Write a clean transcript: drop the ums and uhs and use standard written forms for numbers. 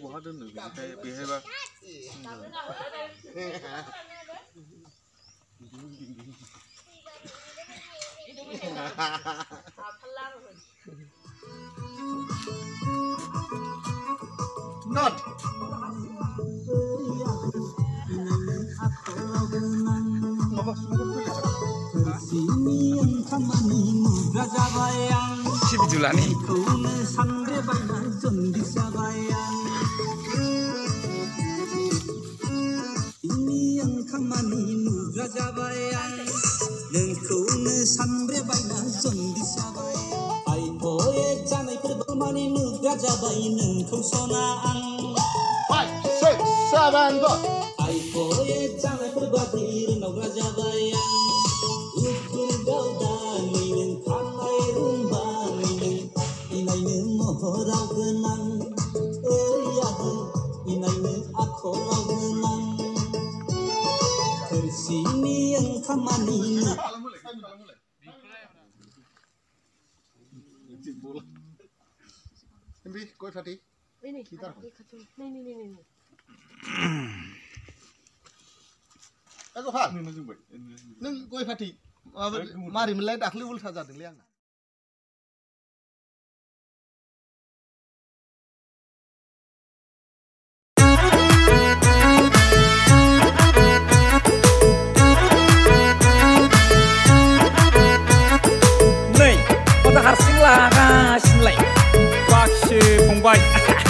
बहा दोननो बेनिफ्राय बेहायबा not si bijulani five six seven go Hindi, kau tadi. Ini. Kita. Nih. Aku faham. Neng kau tadi. Mari mulai dah kelihul saja dengan.